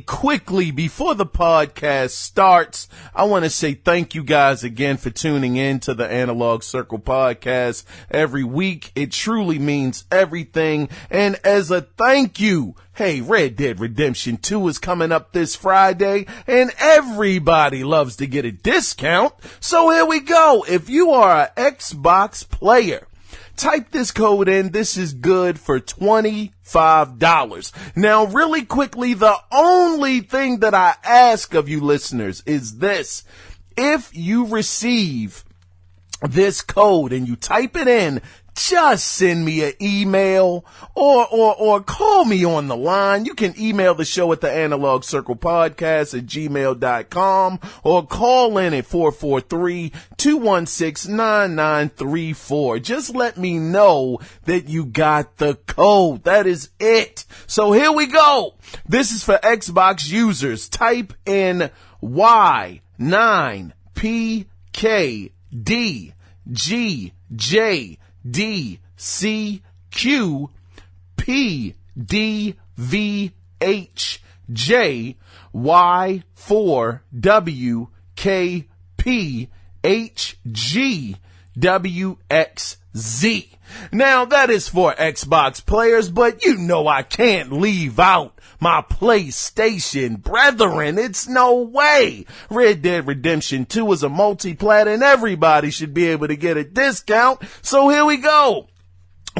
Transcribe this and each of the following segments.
Quickly, before the podcast starts, I want to say thank you guys again for tuning in to the Analog Circle podcast every week. It truly means everything. And as a thank you, hey, Red Dead Redemption 2 is coming up this Friday, and everybody loves to get a discount. So here we go. If you are an Xbox player, type this code in. This is good for $25. Now, really quickly, the only thing that I ask of you listeners is this. If you receive this code and you type it in, just send me an email or call me on the line. You can email the show at the Analog Circle Podcast at gmail.com or call in at 443-216-9934. Just let me know that you got the code. That is it. So here we go. This is for Xbox users. Type in Y9PKDGJ DCQ PDVHJ Y4WKPHGWXZ. Now that is for Xbox players, but you know I can't leave out my PlayStation brethren. It's no way. Red Dead Redemption 2 is a multi-plat and everybody should be able to get a discount. So here we go.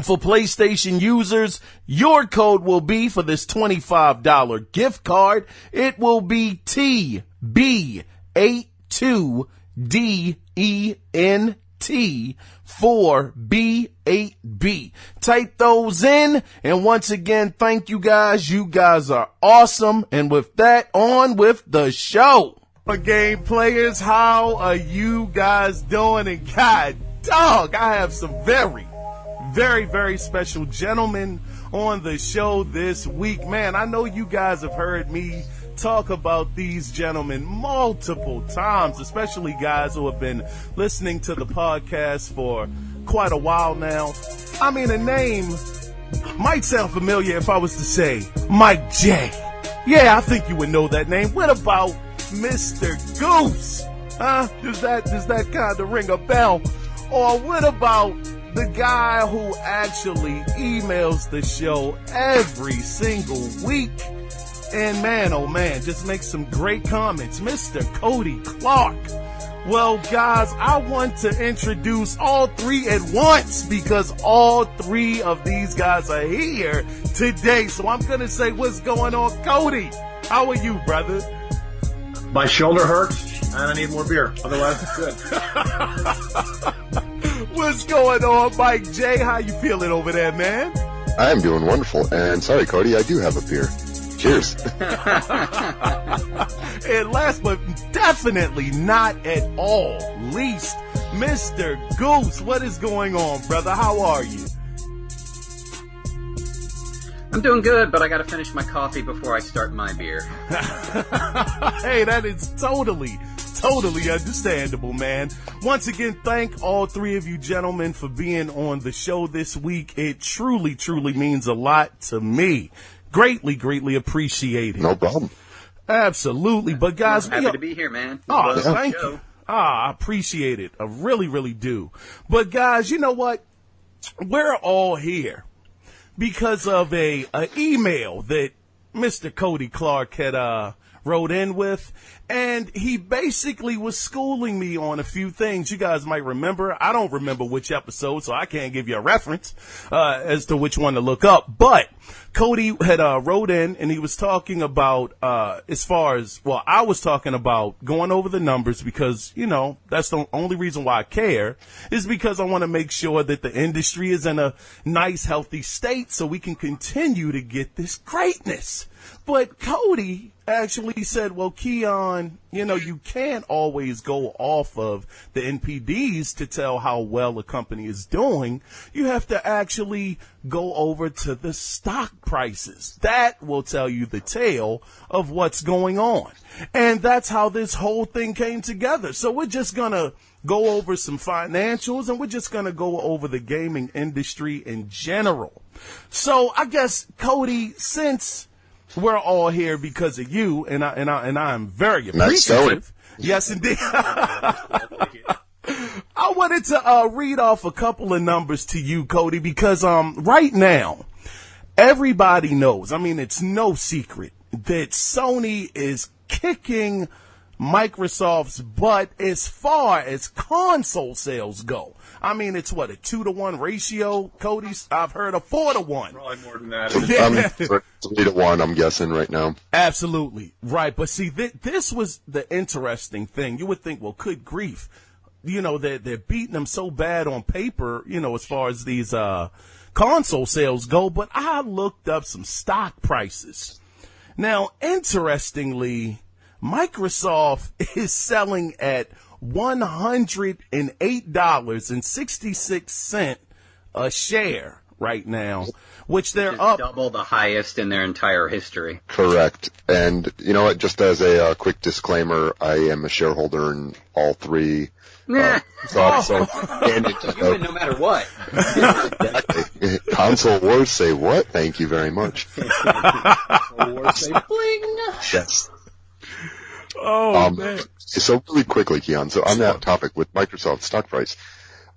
For PlayStation users, your code will be for this $25 gift card. It will be TB82DENT4B8B. Type those in, and once again, thank you guys. You guys are awesome. And with that, on with the show. Game players, how are you guys doing? And God dog, I have some very, very special gentlemen on the show this week. Man, I know you guys have heard me talk about these gentlemen multiple times, especially guys who have been listening to the podcast for quite a while now. I mean, a name might sound familiar if I was to say Mike J. Yeah, I think you would know that name. What about Mr. Goose? Huh? Does that kind of ring a bell? Or what about the guy who actually emails the show every single week? And man, oh man, just makes some great comments, Mr. Cody Clark. Well, guys, I want to introduce all three at once because all three of these guys are here today. So I'm going to say, what's going on, Cody? How are you, brother? My shoulder hurts and I need more beer. Otherwise, it's good. What's going on, Mike J? How you feeling over there, man? I am doing wonderful. And sorry, Cody, I do have a beer. Cheers. And last but definitely not at all least, Mr. Goose. What is going on, brother? How are you? I'm doing good, but I gotta finish my coffee before I start my beer. Hey, that is totally understandable, man. Once again, thank all three of you gentlemen for being on the show this week. It truly means a lot to me. Greatly appreciate it. No problem. Absolutely. But guys, I'm happy to be here, man. Oh, thank you. I appreciate it. I really do. But guys, you know what? We're all here because of a email that Mr. Cody Clark had wrote in with, and he basically was schooling me on a few things. You guys might remember. I don't remember which episode, so I can't give you a reference as to which one to look up. But Cody had wrote in, and he was talking about I was talking about going over the numbers because, you know, that's the only reason why I care is because I want to make sure that the industry is in a nice, healthy state so we can continue to get this greatness. But Cody actually said, well, Kiaun, you know, you can't always go off of the NPDs to tell how well a company is doing. You have to actually go over to the stock prices. That will tell you the tale of what's going on. And that's how this whole thing came together. So we're just going to go over some financials, and we're just going to go over the gaming industry in general. So I guess, Cody, since we're all here because of you, and I am very Nice appreciative. Yes, indeed. I wanted to read off a couple of numbers to you, Cody, because right now everybody knows. I mean, it's no secret that Sony is kicking Microsoft's butt as far as console sales go. I mean, it's what, a 2-to-1 ratio, Cody? I've heard a 4-to-1. Probably more than that. 3-to-1, I'm guessing right now. Absolutely. Right. But see, this was the interesting thing. You would think, well, good grief. You know, they're beating them so bad on paper, you know, as far as these console sales go. But I looked up some stock prices. Now, interestingly, Microsoft is selling at $108.66 a share right now, which they're up double the highest in their entire history. Correct. And you know what? Just as a quick disclaimer, I am a shareholder in all three. So, no matter what. Exactly. Console wars say what? Thank you very much. Console wars say bling. Yes. Oh, man. So really quickly, Kiaun, so on that topic with Microsoft stock price,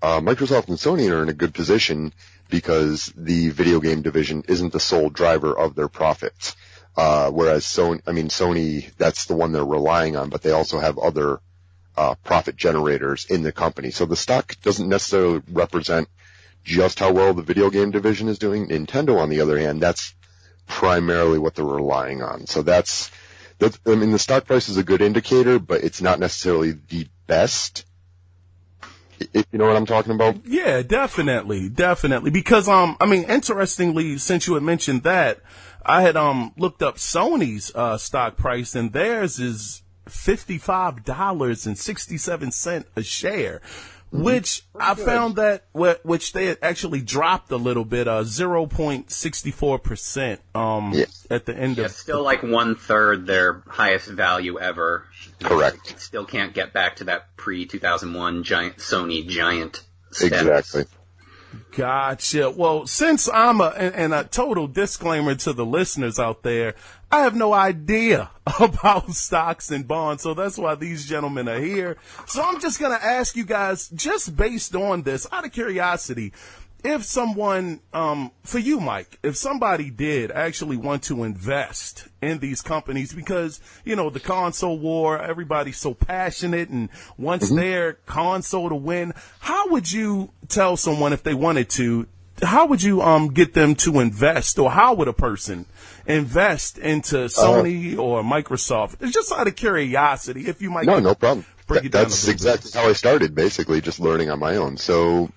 Microsoft and Sony are in a good position because the video game division isn't the sole driver of their profits. Whereas Sony, that's the one they're relying on, but they also have other profit generators in the company. So the stock doesn't necessarily represent just how well the video game division is doing. Nintendo, on the other hand, that's primarily what they're relying on. So the stock price is a good indicator, but it's not necessarily the best. If you know what I'm talking about? Yeah, definitely. Because, interestingly, since you had mentioned that, I had, looked up Sony's, stock price, and theirs is $55.67 a share. Which I found that, which they had actually dropped a little bit, 0.64%, at the end of. It's still like 1/3 their highest value ever. Correct. It still can't get back to that pre-2001 Sony giant status. Exactly. Gotcha. Well, since I'm a total disclaimer to the listeners out there, I have no idea about stocks and bonds, so that's why these gentlemen are here. So I'm just going to ask you guys, just based on this, out of curiosity, if someone, for you, Mike, if somebody did actually want to invest in these companies because, you know, the console war, everybody's so passionate and wants their console to win, how would you tell someone if they wanted to, how would you get them to invest, or how would a person invest into Sony or Microsoft? It's just out of curiosity, if you might. No problem. Break it down That's exactly how I started, basically, just learning on my own. So,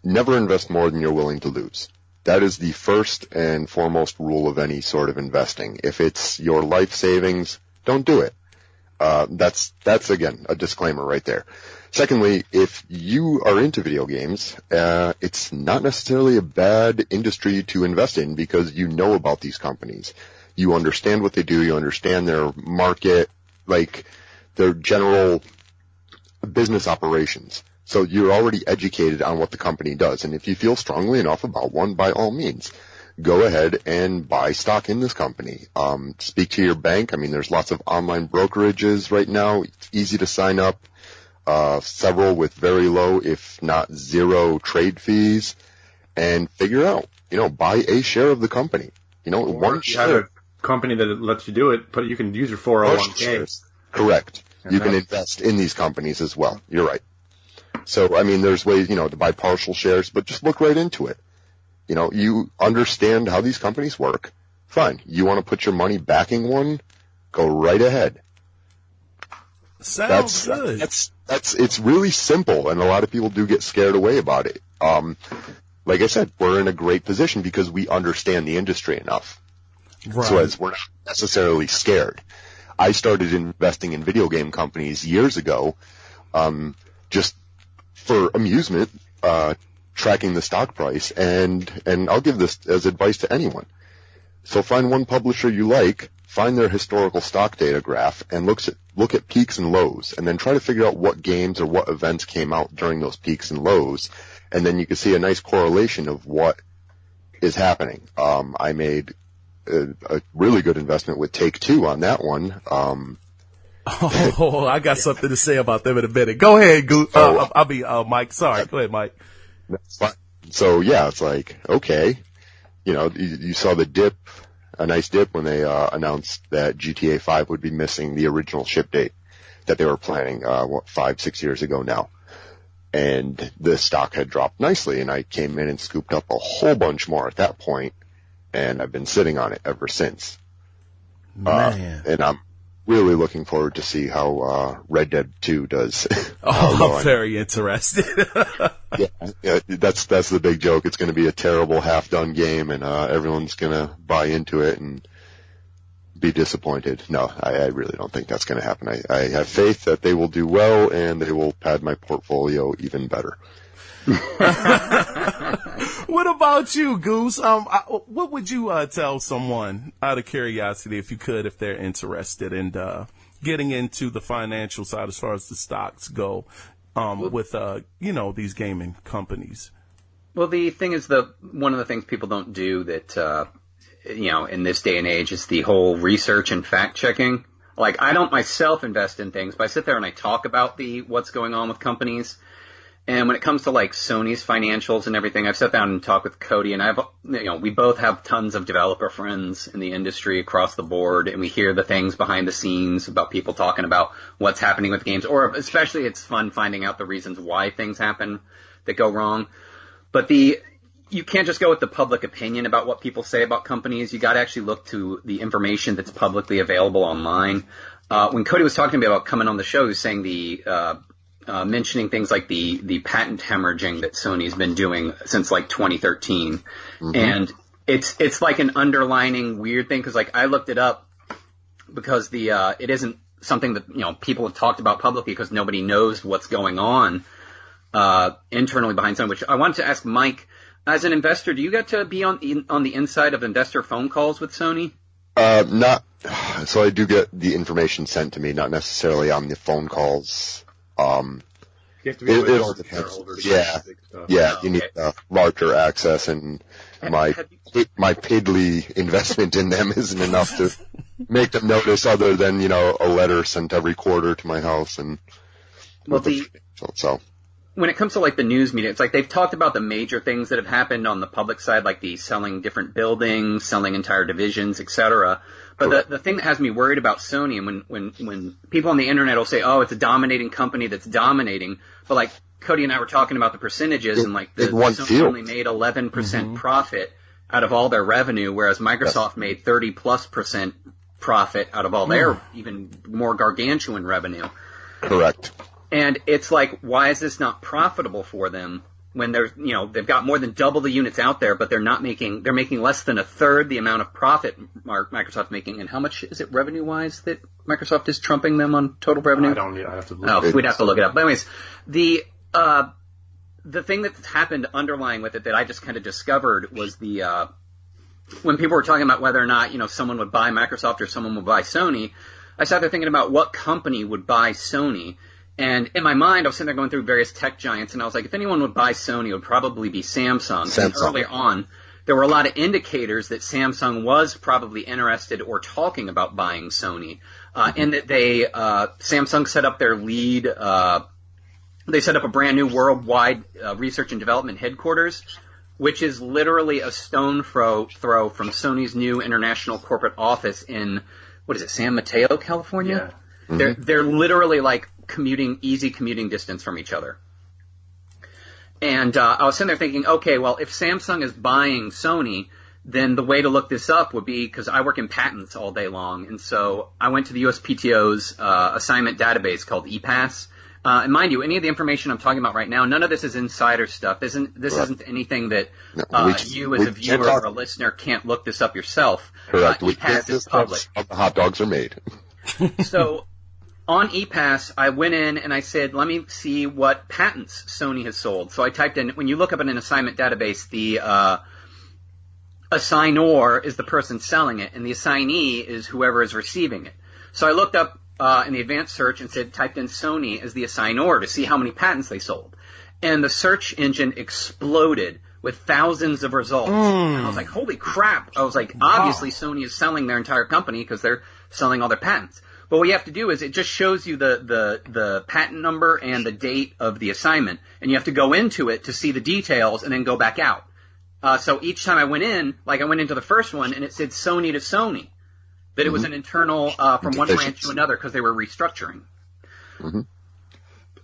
never invest more than you're willing to lose. That is the first and foremost rule of any sort of investing. If it's your life savings, don't do it. That's again, a disclaimer right there. Secondly, if you are into video games, it's not necessarily a bad industry to invest in because you know about these companies. You understand what they do. You understand their market, like their general business operations. So you're already educated on what the company does. And if you feel strongly enough about one, by all means, go ahead and buy stock in this company. Speak to your bank. I mean, there's lots of online brokerages right now. It's easy to sign up. Several with very low, if not zero, trade fees, and figure out, buy a share of the company. One share. Have a company that lets you do it, you can use your 401k. Correct. You can invest in these companies as well. You're right. So, I mean, there's ways, to buy partial shares, but just look right into it. You understand how these companies work. Fine. You want to put your money backing one? Go right ahead. Sounds good. It's really simple, and a lot of people do get scared away about it. Like I said, we're in a great position because we understand the industry enough. Right. So as we're not necessarily scared. I started investing in video game companies years ago, just for amusement, tracking the stock price, and I'll give this as advice to anyone. So find one publisher you like, find their historical stock data graph, and look at peaks and lows, and then try to figure out what games or what events came out during those peaks and lows, and then you can see a nice correlation of what is happening. I made a really good investment with Take-Two on that one. I got something to say about them in a minute. Go ahead, Goose. I'll be Mike. Sorry. Go ahead, Mike. That's fine. So yeah, it's like, okay, you saw the dip, a nice dip when they announced that GTA 5 would be missing the original ship date that they were planning 5-6 years ago now. And the stock had dropped nicely, and I came in and scooped up a whole bunch more at that point, and I've been sitting on it ever since. Man. And I'm really looking forward to see how Red Dead 2 does. I'm very interested. yeah, that's the big joke. It's going to be a terrible half-done game, and everyone's going to buy into it and be disappointed. No, I really don't think that's going to happen. I have faith that they will do well, and they will pad my portfolio even better. What about you, Goose? What would you tell someone, out of curiosity, if you could, if they're interested in getting into the financial side as far as the stocks go, with these gaming companies? Well, the thing is, one of the things people don't do that in this day and age is the whole research and fact checking. Like, I don't myself invest in things, but I sit there and I talk about what's going on with companies. And when it comes to like Sony's financials and everything, I've sat down and talked with Cody, and we both have tons of developer friends in the industry across the board, and we hear the things behind the scenes about people talking about what's happening with games, or especially it's fun finding out the reasons why things happen that go wrong. But you can't just go with the public opinion about what people say about companies. You got to actually look to the information that's publicly available online. When Cody was talking to me about coming on the show, he was saying mentioning things like the patent hemorrhaging that Sony's been doing since like 2013. Mm-hmm. And it's like an underlining weird thing, because like I looked it up because it isn't something that people have talked about publicly, because nobody knows what's going on internally behind Sony. Which I wanted to ask Mike, as an investor, do you get to be on the inside of investor phone calls with Sony? Not. So I do get the information sent to me, not necessarily on the phone calls. You have to be it all depends. You need larger access, and my piddly investment in them isn't enough to make them notice, other than a letter sent every quarter to my house. And when it comes to like the news media, it's like they've talked about the major things that have happened on the public side, like the selling different buildings, selling entire divisions, etc. But the thing that has me worried about Sony, and when people on the internet will say, oh, it's a dominating company that's dominating, but like Cody and I were talking about the percentages, and like Sony only made 11% profit out of all their revenue, whereas Microsoft made 30+% profit out of all their even more gargantuan revenue. Correct. And it's like, why is this not profitable for them when they've got more than double the units out there, but they're making less than a third the amount of profit Microsoft's making? And how much is it revenue wise that Microsoft is trumping them on total revenue? I have to look it up. We'd have to look it up. But anyways, the thing that's happened underlying with it that I just kind of discovered was when people were talking about whether or not, someone would buy Microsoft or someone would buy Sony, I sat there thinking about what company would buy Sony. And in my mind, I was sitting there going through various tech giants, and I was like, if anyone would buy Sony, it would probably be Samsung. And earlier on, there were a lot of indicators that Samsung was probably interested or talking about buying Sony, and that Samsung set up their lead. They set up a brand new worldwide research and development headquarters, which is literally a stone throw from Sony's new international corporate office in, San Mateo, California? Yeah. Mm-hmm. They're literally like easy commuting distance from each other. And I was sitting there thinking, okay, well, if Samsung is buying Sony, then the way to look this up would be, because I work in patents all day long, and so I went to the USPTO's assignment database called ePass. And mind you, any of the information I'm talking about right now, none of this is insider stuff. This isn't anything that you as a viewer or a listener can't look this up yourself. Correct. ePass is public. How the hot dogs are made. So on ePass, I went in and I said, let me see what patents Sony has sold. So I typed in, when you look up in an assignment database, the assignor is the person selling it, and the assignee is whoever is receiving it. So I looked up in the advanced search and typed in Sony as the assignor to see how many patents they sold. And the search engine exploded with thousands of results. And I was like, holy crap. I was like, obviously Sony is selling their entire company because they're selling all their patents. But what you have to do is it just shows you the patent number and the date of the assignment. And you have to go into it to see the details and then go back out. So each time I went in, like I went into the first one and it said Sony to Sony. That it was an internal from one branch to another because they were restructuring. Mm-hmm.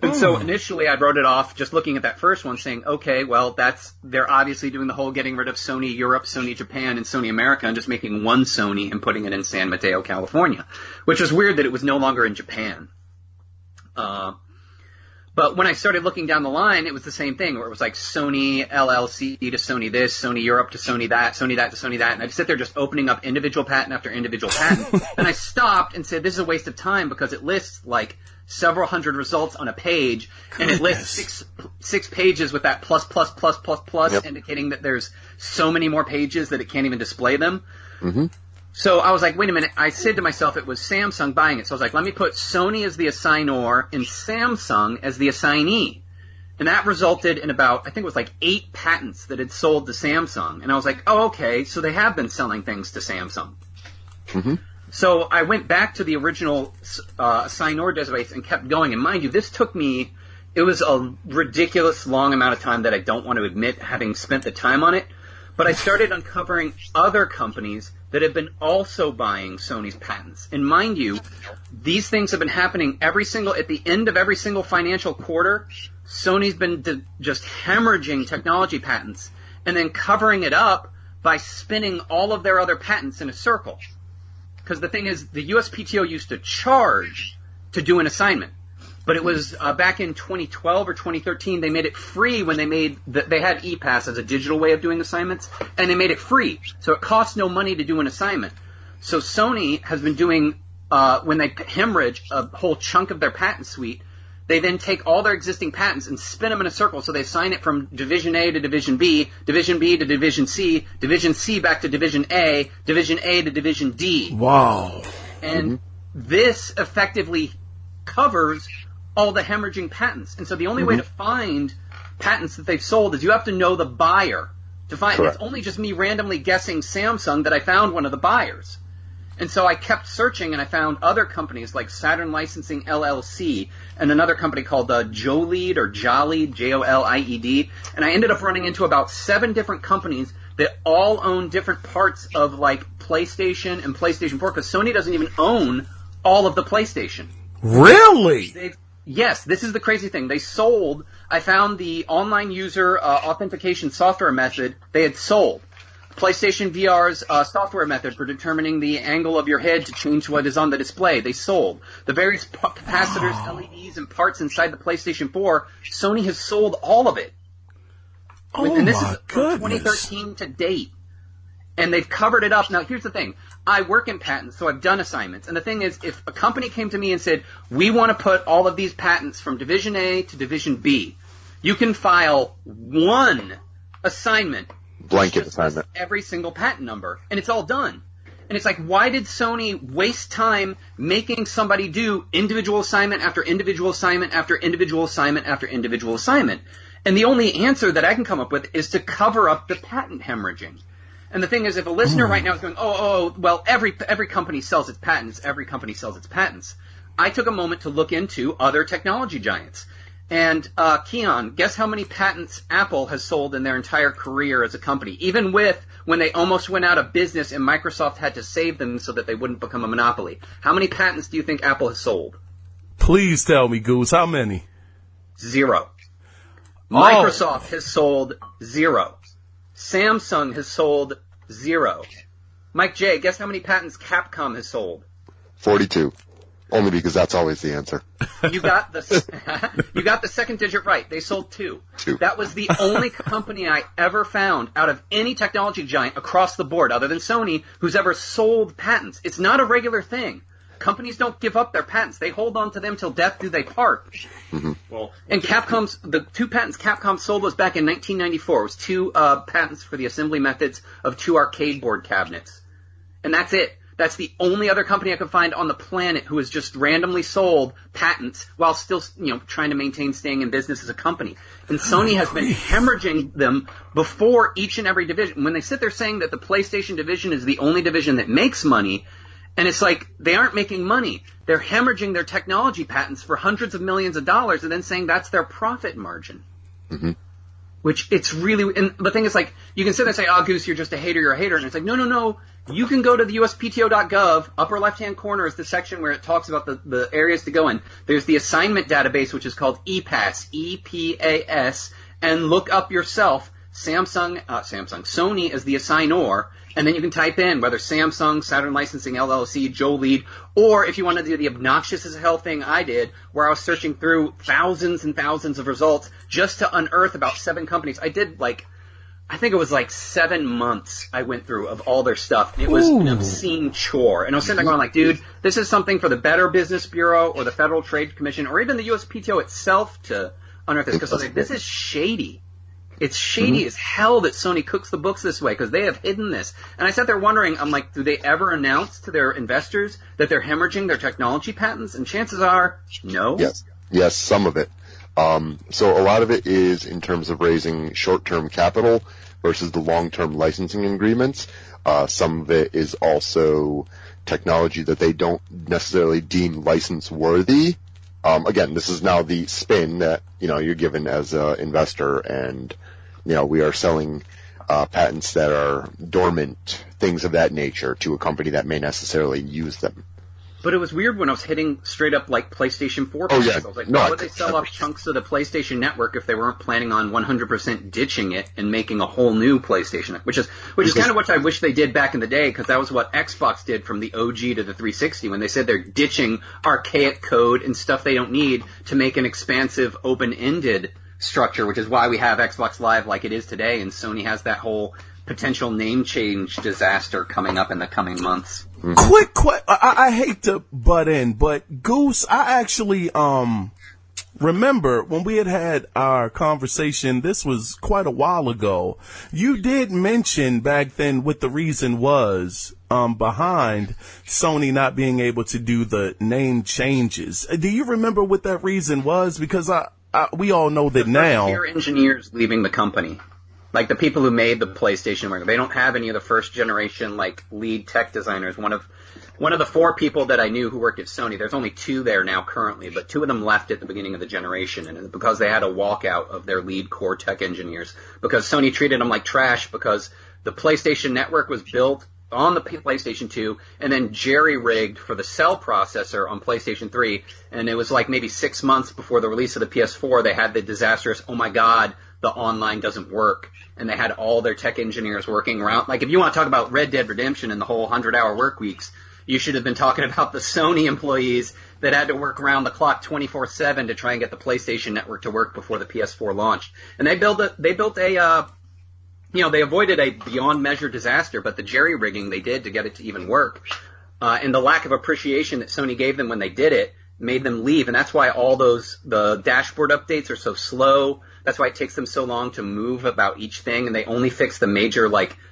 And so initially I wrote it off just looking at that first one saying, okay, well, they're obviously doing the whole getting rid of Sony Europe, Sony Japan, and Sony America and just making one Sony and putting it in San Mateo, California, which was weird that it was no longer in Japan. But when I started looking down the line, it was the same thing where it was like Sony LLC to Sony this, Sony Europe to Sony that to Sony that. And I'd sit there just opening up individual patent after individual patent. And I stopped and said, this is a waste of time because it lists like several hundred results on a page, and it lists six pages with that plus, indicating that there's so many more pages that it can't even display them. Mm-hmm. So I was like, wait a minute. I said to myself, it was Samsung buying it. So I was like, let me put Sony as the assignor and Samsung as the assignee. And that resulted in about, I think it was like 8 patents that had sold to Samsung. And I was like, oh, okay, so they have been selling things to Samsung. Mm-hmm. So I went back to the original assignor database and kept going. And mind you, this took me, it was a ridiculous long amount of time that I don't want to admit having spent the time on it. But I started uncovering other companies that have been also buying Sony's patents. And mind you, these things have been happening at the end of every single financial quarter. Sony's been just hemorrhaging technology patents and then covering it up by spinning all of their other patents in a circle. Because the thing is, the USPTO used to charge to do an assignment. But it was back in 2012 or 2013, they made it free when they had ePass as a digital way of doing assignments, and they made it free. So it costs no money to do an assignment. So Sony has been doing, when they hemorrhage a whole chunk of their patent suite, they then take all their existing patents and spin them in a circle. So they assign it from Division A to Division B to Division C back to Division A to Division D. Wow. And this effectively covers all the hemorrhaging patents. And so the only way to find patents that they've sold is you have to know the buyer to find. It's only just me randomly guessing Samsung that I found one of the buyers. And so I kept searching and I found other companies like Saturn Licensing LLC and another company called Jolied or Jolied, Jolied. And I ended up running into about 7 different companies that all own different parts of like PlayStation and PlayStation 4 because Sony doesn't even own all of the PlayStation. Really? Yes, this is the crazy thing. They sold, I found the online user authentication software method they had sold. PlayStation VR's software method for determining the angle of your head to change what is on the display, they sold. The various capacitors, LEDs, and parts inside the PlayStation 4, Sony has sold all of it. And this is from 2013 to date. And they've covered it up. Now, here's the thing. I work in patents, so I've done assignments. And the thing is, if a company came to me and said, we want to put all of these patents from Division A to Division B, you can file one assignment. Blanket assignment. Every single patent number. And it's all done. And it's like, why did Sony waste time making somebody do individual assignment after individual assignment after individual assignment after individual assignment? And the only answer that I can come up with is to cover up the patent hemorrhaging. And the thing is, if a listener right now is going, well, every company sells its patents, every company sells its patents, I took a moment to look into other technology giants. And Kiaun, guess how many patents Apple has sold in their entire career as a company, even when they almost went out of business and Microsoft had to save them so that they wouldn't become a monopoly. How many patents do you think Apple has sold? Please tell me, Goose, how many? 0. Microsoft has sold 0. Samsung has sold 0. Mike J, guess how many patents Capcom has sold? 42. Only because that's always the answer. You got the second digit right. They sold 2. That was the only company I ever found out of any technology giant across the board, other than Sony, who's ever sold patents. It's not a regular thing. Companies don't give up their patents. They hold on to them till death do they part. Mm-hmm. Well, and the 2 patents Capcom sold was back in 1994. It was 2 patents for the assembly methods of 2 arcade board cabinets. And that's it. That's the only other company I could find on the planet who has just randomly sold patents while still, trying to maintain staying in business as a company. And Sony has been hemorrhaging them before each and every division. When they sit there saying that the PlayStation division is the only division that makes money, and it's like they aren't making money. They're hemorrhaging their technology patents for hundreds of millions of dollars and then saying that's their profit margin. Mm-hmm. Which it's really, and the thing is, like, you can sit there and say, oh, Goose, you're just a hater, you're a hater. And it's like, no. You can go to the USPTO.gov, upper left-hand corner is the section where it talks about the areas to go in. There's the assignment database, which is called EPAS, E-P-A-S, and look up yourself Sony as the assignor, and then you can type in whether Samsung, Saturn Licensing LLC, Joe Lead, or if you want to do the obnoxious as hell thing I did, where I was searching through thousands and thousands of results just to unearth about 7 companies. I did I think it was 7 months I went through of all their stuff. And it was an obscene chore. And I was sitting there going dude, this is something for the Better Business Bureau or the Federal Trade Commission or even the USPTO itself to unearth this. Because I was like, this is shady. It's shady as hell that Sony cooks the books this way because they have hidden this. And I sat there wondering, I'm like, do they ever announce to their investors that they're hemorrhaging their technology patents? And chances are, no. Yes, some of it. So a lot of it is in terms of raising short-term capital versus the long-term licensing agreements. Some of it is also technology that they don't necessarily deem license-worthy. Again, this is now the spin that, you're given as an investor, and, we are selling patents that are dormant, things of that nature, to a company that may necessarily use them. But it was weird when I was hitting straight up PlayStation 4 patents. I was like, why would they sell off chunks of the PlayStation Network if they weren't planning on 100% ditching it and making a whole new PlayStation? Which is kind of what I wish they did back in the day, because that was what Xbox did from the OG to the 360 when they said they're ditching archaic code and stuff they don't need to make an expansive, open-ended structure, which is why we have Xbox Live like it is today, and Sony has that whole potential name change disaster coming up in the coming months. Quick, I hate to butt in, but Goose, I actually remember when we had our conversation, this was quite a while ago, you did mention back then what the reason was behind Sony not being able to do the name changes. Do you remember what that reason was? Because we all know that now. First-tier engineers leaving the company. Like the people who made the PlayStation, they don't have any of the first generation lead tech designers. One of the 4 people that I knew who worked at Sony, there's only 2 there now currently, but 2 of them left at the beginning of the generation, and because they had a walkout of their lead core tech engineers, because Sony treated them like trash, because the PlayStation Network was built on the PlayStation 2 and then jerry-rigged for the cell processor on PlayStation 3, and it was maybe 6 months before the release of the PS4, they had the disastrous, oh my god, the online doesn't work, and they had all their tech engineers working around. If you want to talk about Red Dead Redemption and the whole 100-hour work weeks, you should have been talking about the Sony employees that had to work around the clock 24/7 to try and get the PlayStation Network to work before the PS4 launched. And they avoided a beyond measure disaster, but the jerry-rigging they did to get it to even work, and the lack of appreciation that Sony gave them when they did it, made them leave. And that's why the dashboard updates are so slow. That's why it takes them so long to move about each thing, and they only fix the major,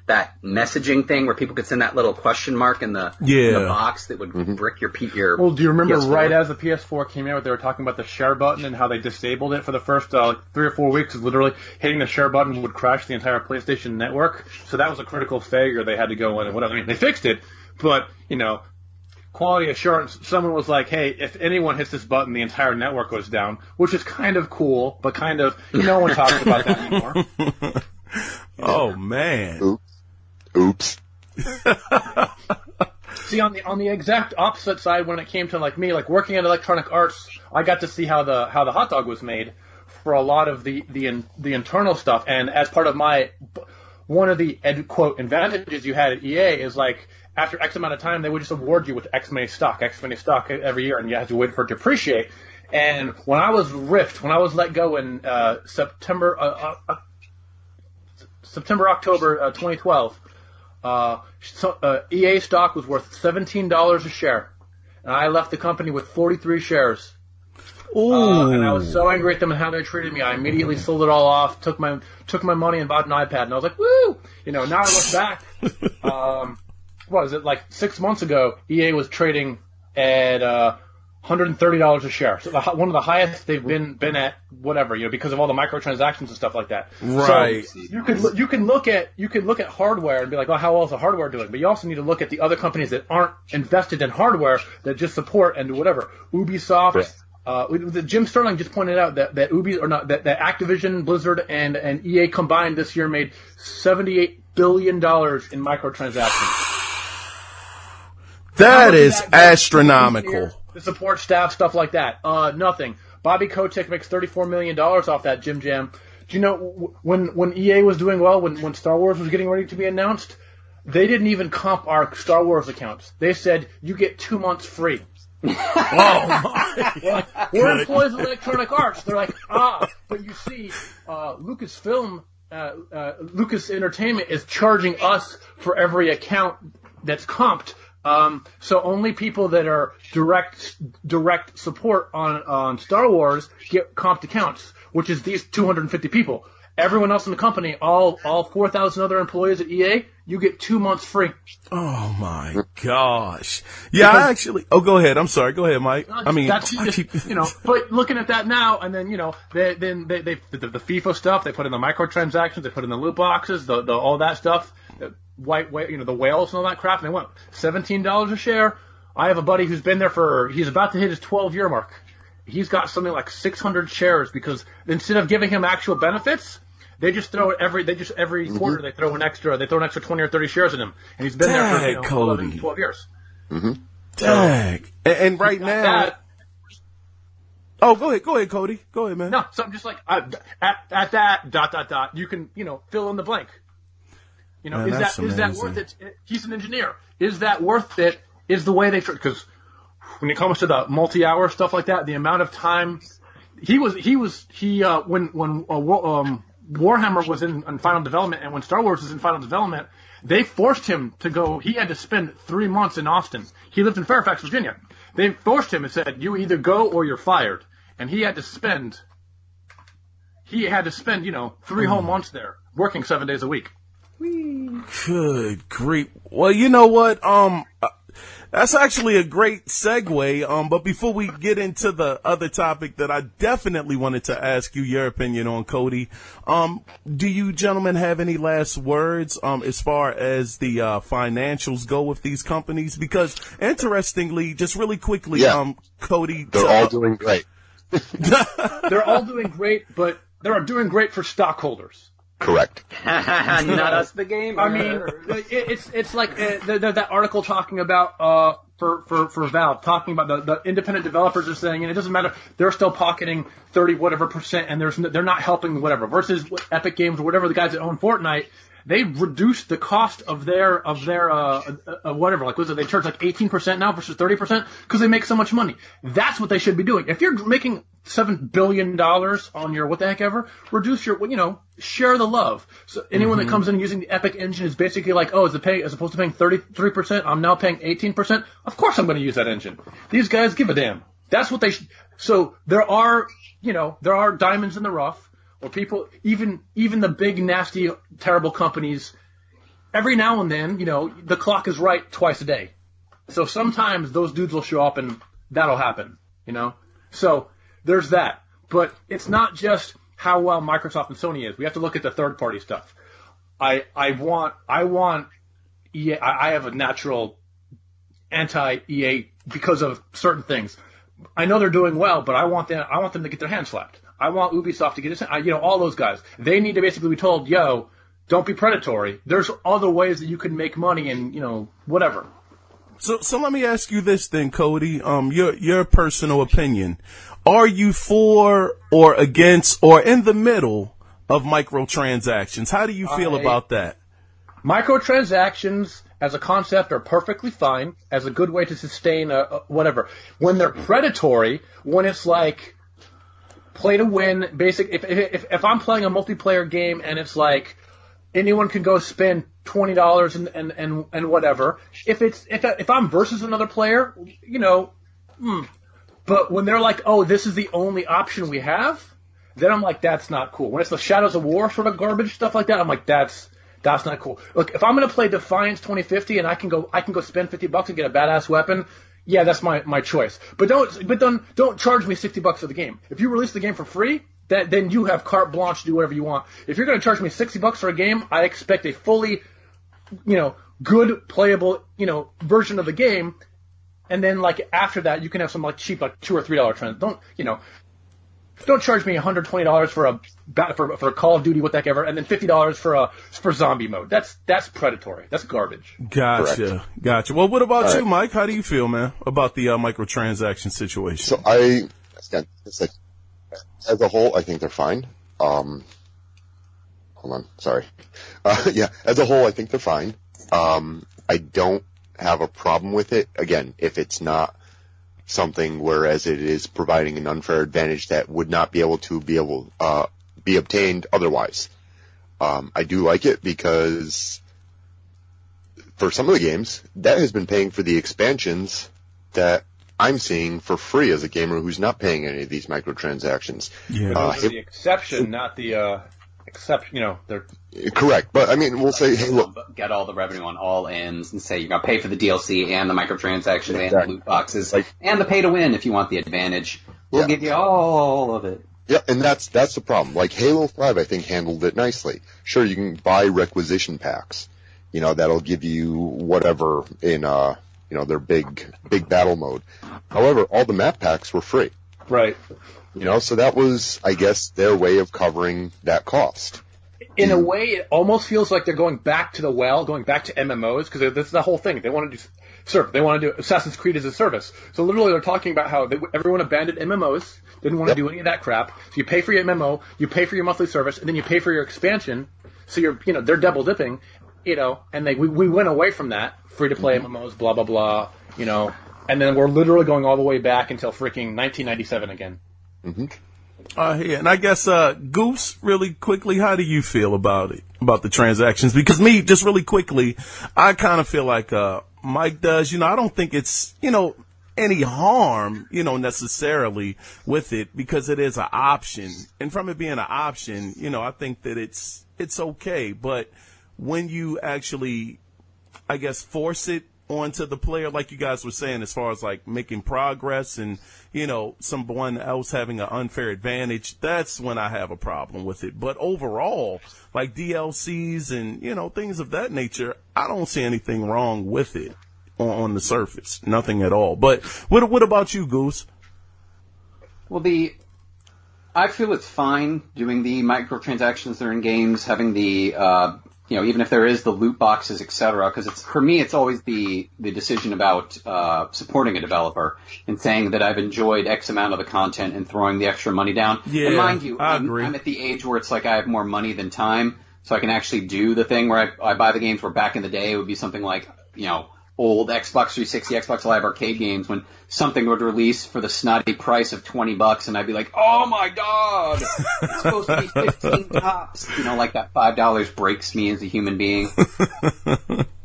that messaging thing where people could send that little question mark in the box that would brick your Well, do you remember PS4? right as the PS4 came out, they were talking about the share button and how they disabled it for the first 3 or 4 weeks? Literally hitting the share button would crash the entire PlayStation Network. So that was a critical failure. They had to go in and whatever. I mean, they fixed it, but, quality assurance, someone was like, hey, if anyone hits this button, the entire network goes down, which is kind of cool, but kind of, no one talks about that anymore. Oh, man. Oops. See, on the exact opposite side, when it came to me, working at Electronic Arts, I got to see how the hot dog was made for a lot of the internal stuff, and as part of one of the quote advantages you had at EA is after X amount of time, they would just award you with X many stock every year, and you had to wait for it to appreciate. And when I was let go in September, October 2012, EA stock was worth $17 a share, and I left the company with 43 shares. And I was so angry at them and how they treated me. I immediately sold it all off, took my money and bought an iPad, and I was like, woo! Now I look back. what is it, like 6 months ago, EA was trading at $130 a share. So one of the highest they've been at, whatever, because of all the microtransactions and stuff like that. Right. So you can look at hardware and be like, well, how well is the hardware doing? But you also need to look at the other companies that aren't invested in hardware, that just support and do whatever. Ubisoft. Right. Jim Sterling just pointed out that that Activision, Blizzard, and EA combined this year made $78 billion in microtransactions. That is astronomical. The support staff, stuff like that. Nothing. Bobby Kotick makes $34 million off that Jim Jam. Do you know when EA was doing well, when Star Wars was getting ready to be announced, they didn't even comp our Star Wars accounts. They said, you get 2 months free. We're employees of Electronic Arts. They're like, but you see, Lucasfilm, Lucas Entertainment is charging us for every account that's comped. So only people that are direct support on Star Wars get comped accounts, which is these 250 people. Everyone else in the company, all 4,000 other employees at EA, you get 2 months free. Oh my gosh! Yeah, I actually. Oh, go ahead. I'm sorry. Go ahead, Mike. But looking at that now, and then they the FIFA stuff. They put in the microtransactions. They put in the loot boxes. The all that stuff. The whales and all that crap. And they went $17 a share. I have a buddy who's been there he's about to hit his 12-year mark. He's got something like 600 shares because instead of giving him actual benefits, they just throw every quarter they throw an extra 20 or 30 shares in him, and he's been there for 11, 12 years. Mm-hmm. Dang. And right now. Oh, go ahead, Cody. Go ahead, man. No, so I'm just like at that ... You can fill in the blank. Man, is that worth it? He's an engineer. Is that worth it? Is the way they because when it comes to the multi-hour stuff like that, the amount of time when Warhammer was in final development and when Star Wars was in final development, they forced him to go. He had to spend 3 months in Austin. He lived in Fairfax, Virginia. They forced him and said, "You either go or you're fired." And he had to spend 3 whole months there, working 7 days a week. Good grief. Well, you know what? That's actually a great segue. But before we get into the other topic that I definitely wanted to ask you your opinion on, Cody, do you gentlemen have any last words, as far as the, financials go with these companies? Because interestingly, just really quickly, Cody. They're all doing great. They're all doing great, but they're doing great for stockholders. Correct. Not us, the game. I mean, it's like that article talking about for Valve, talking about the independent developers are saying, and it doesn't matter, they're still pocketing 30 whatever percent, and they're not helping whatever. Versus Epic Games or whatever the guys that own Fortnite, they reduced the cost of their whatever. Like, they charge like 18% now versus 30% because they make so much money. That's what they should be doing. If you're making $7 billion on your what the heck ever, reduce your, share the love. So anyone that comes in using the Epic engine is basically like, as opposed to paying 33%, I'm now paying 18%. Of course I'm going to use that engine. These guys give a damn. That's what they should. So there are diamonds in the rough. Or people, even the big, nasty, terrible companies, every now and then, the clock is right twice a day. So sometimes those dudes will show up and that'll happen, So there's that. But it's not just how well Microsoft and Sony is. We have to look at the third-party stuff. I want EA. I have a natural anti-EA because of certain things. I know they're doing well, but I want them to get their hands slapped. I want Ubisoft to get all those guys. They need to basically be told, don't be predatory. There's other ways that you can make money and, whatever. So let me ask you this then, Cody, your personal opinion. Are you for or against or in the middle of microtransactions? How do you feel about that? Microtransactions as a concept are perfectly fine as a good way to sustain whatever. When they're predatory, when it's like play to win, basic. If I'm playing a multiplayer game and it's like anyone can go spend $20 and whatever. If I'm versus another player, But when they're like, this is the only option we have, then I'm like, that's not cool. When it's the Shadows of War sort of garbage stuff like that, I'm like, that's That's not cool. Look, if I'm going to play Defiance 2050 and I can go spend $50 and get a badass weapon, yeah, that's my choice. But don't charge me $60 for the game. If you release the game for free, then you have carte blanche to do whatever you want. If you're going to charge me $60 for a game, I expect a fully, good playable, version of the game. And then like after that, you can have some like cheap like $2 or $3 trends. Don't charge me $120 for a Call of Duty, what the heck ever, and then $50 for zombie mode. That's predatory. That's garbage. Gotcha. Well, what about you, Mike? How do you feel, man, about the microtransaction situation? So as a whole, I think they're fine. Hold on, sorry. As a whole, I think they're fine. I don't have a problem with it. Again, if it's not something whereas it is providing an unfair advantage that would not be able to be obtained otherwise. I do like it because for some of the games, that has been paying for the expansions that I'm seeing for free as a gamer who's not paying any of these microtransactions. Yeah, those are the exception, not the exception. They're correct. But I mean, we'll say, hey, look, get all the revenue on all ends and say you're gonna pay for the DLC and the microtransactions and the loot boxes and the pay to win if you want the advantage. We'll give you all of it. Yeah, and that's the problem. Like Halo 5, I think handled it nicely. Sure, you can buy requisition packs. That'll give you whatever in their big battle mode. However, all the map packs were free. Right. So that was, I guess, their way of covering that cost. In a way, it almost feels like they're going back to the well, going back to MMOs, because this is the whole thing. They want to do They want to do Assassin's Creed as a service. So literally, they're talking about how everyone abandoned MMOs, didn't want to do any of that crap. So you pay for your MMO, you pay for your monthly service, and then you pay for your expansion. So they're double dipping, and we went away from that free to play MMOs, blah blah blah, and then we're literally going all the way back until freaking 1997 again. Mm-hmm. And I guess, Goose, really quickly, how do you feel about it, about the transactions? Because me, just really quickly, I kind of feel like, Mike does, I don't think it's, any harm, necessarily with it because it is an option. And from it being an option, I think that it's okay. But when you actually, I guess, force it onto the player, like you guys were saying, as far as like making progress and, someone else having an unfair advantage, that's when I have a problem with it. But overall, like DLCs and, things of that nature, I don't see anything wrong with it on the surface. Nothing at all. But what about you, Goose? Well, I feel it's fine doing the microtransactions that are in games, having the, even if there is the loot boxes, etc. Because for me, it's always the decision about supporting a developer and saying that I've enjoyed X amount of the content and throwing the extra money down. Yeah, and mind you, I agree. I'm at the age where it's like I have more money than time, so I can actually do the thing where I buy the games where back in the day it would be something like, old Xbox 360, Xbox Live Arcade games when something would release for the snotty price of $20 and I'd be like, oh my god, it's supposed to be 15 tops. Like that $5 breaks me as a human being.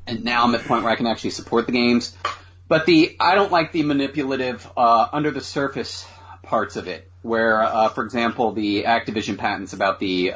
And now I'm at the point where I can actually support the games. But I don't like the manipulative, under the surface parts of it where, for example, the Activision patents about the,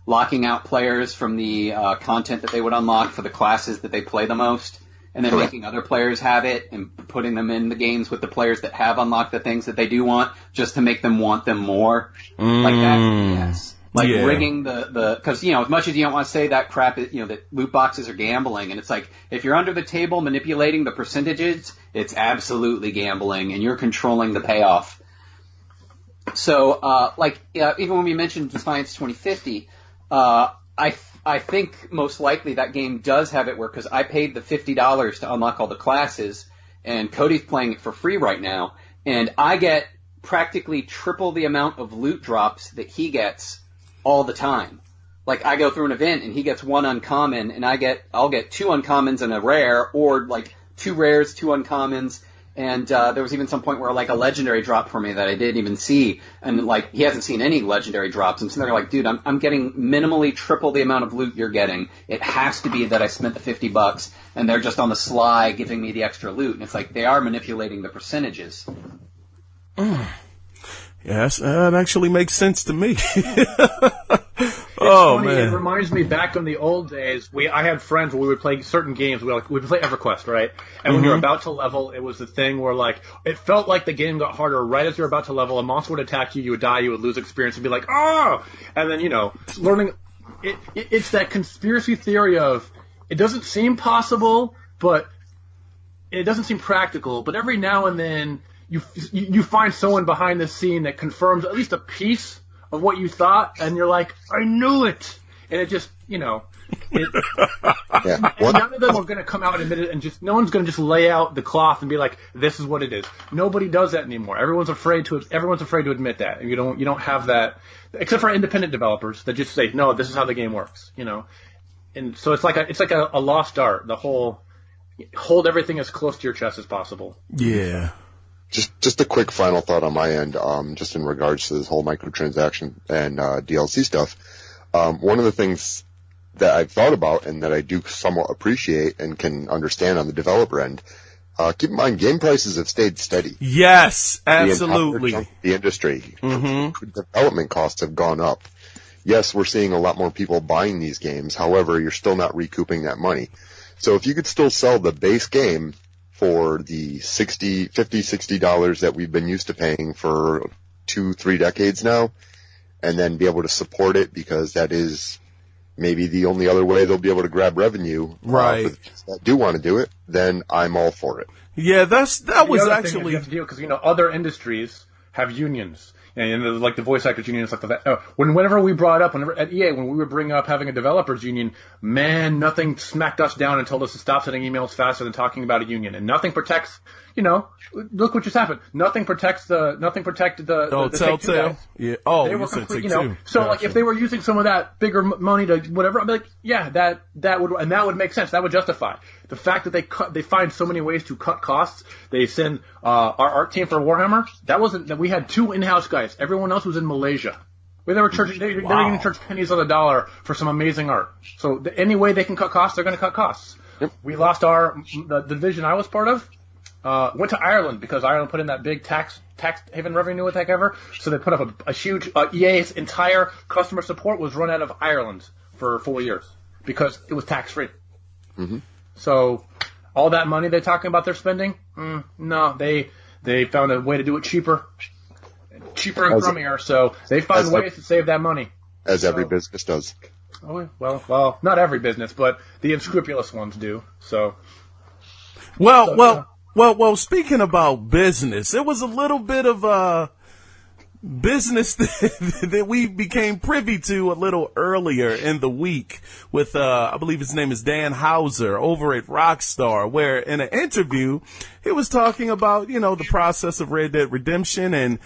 locking out players from the, content that they would unlock for the classes that they play the most. And then making other players have it and putting them in the games with the players that have unlocked the things that they do want just to make them want them more. Like that, yes. Like rigging because, as much as you don't want to say that crap, that loot boxes are gambling. And it's like, if you're under the table manipulating the percentages, it's absolutely gambling and you're controlling the payoff. So, even when we mentioned Defiance 2050, I think most likely that game does have it where, because I paid the $50 to unlock all the classes, and Cody's playing it for free right now, and I get practically triple the amount of loot drops that he gets all the time. Like, I go through an event, and he gets one uncommon, and I'll get two uncommons and a rare, or, 2 rares, 2 uncommons, and there was even some point where, a legendary drop for me that I didn't even see, and, he hasn't seen any legendary drops. I'm sitting there dude, I'm getting minimally triple the amount of loot you're getting. It has to be that I spent the $50, and they're just on the sly giving me the extra loot. And it's they are manipulating the percentages. Yes, that actually makes sense to me. funny. man. It reminds me back in the old days. I had friends where we would play certain games. We would play EverQuest, right? And when you're about to level, it was the thing where like it felt like the game got harder right as you're about to level. A monster would attack you, you would die, you would lose experience, and be like, oh! And then learning. It's that conspiracy theory of it doesn't seem possible, but it doesn't seem practical. But every now and then you find someone behind the scene that confirms at least a piece of what you thought, and you're like, I knew it, and it just, Yeah. none of them are going to come out and admit it, and just no one's going to just lay out the cloth and be like, this is what it is. Nobody does that anymore. Everyone's afraid to admit that, and you don't have that, except for independent developers that just say, no, this is how the game works, and so it's like a lost art. The whole hold everything as close to your chest as possible. Yeah. Just a quick final thought on my end, just in regards to this whole microtransaction and DLC stuff. One of the things that I've thought about and that I do somewhat appreciate and can understand on the developer end, keep in mind game prices have stayed steady. Yes, absolutely. The industry. Development costs have gone up. Yes, we're seeing a lot more people buying these games. However, you're still not recouping that money. So if you could still sell the base game for the $60 that we've been used to paying for 2-3 decades now, and then be able to support it because that is maybe the only other way they'll be able to grab revenue. Right. For the people that do want to do it, then I'm all for it. Yeah, that was actually because other industries have unions. And like the voice actors union and stuff like that. Whenever we brought up, at EA, when we would bring up having a developers union, man, nothing smacked us down and told us to stop sending emails faster than talking about a union. And nothing protects, look what just happened. Nothing protected the Telltale. Yeah. Oh, they were complete, So gotcha. like if they were using some of that bigger money to whatever, I'd be like, yeah, that would make sense. That would justify the fact that they find so many ways to cut costs. They send our art team for Warhammer. That we had 2 in-house guys. Everyone else was in Malaysia. They were charging. They were going to charge pennies on the dollar for some amazing art. So any way they can cut costs, they're going to cut costs. Yep. We lost the division I was part of. Went to Ireland because Ireland put in that big tax haven revenue attack ever. So they put up a huge EA's entire customer support was run out of Ireland for 4 years because it was tax free. Mm-hmm. So all that money they're talking about they're spending, no, they found a way to do it cheaper and crummier. So they find ways to save that money. As every business does. Oh well, not every business, but the unscrupulous ones do. So. Well, speaking about business, it was a little bit of business that we became privy to a little earlier in the week with, I believe his name is Dan Houser over at Rockstar, where in an interview, he was talking about, the process of Red Dead Redemption and,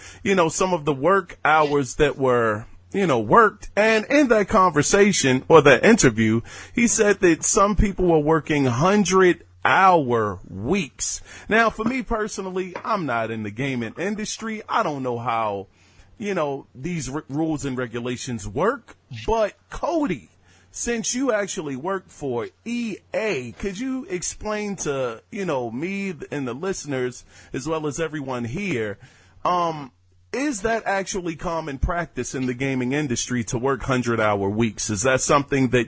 some of the work hours that were, worked. And in that conversation or that interview, he said that some people were working 100-hour weeks. Now, for me personally, I'm not in the gaming industry. I don't know how, these rules and regulations work. But Cody, since you actually work for EA, could you explain to, me and the listeners, as well as everyone here, is that actually common practice in the gaming industry to work 100-hour weeks? Is that something that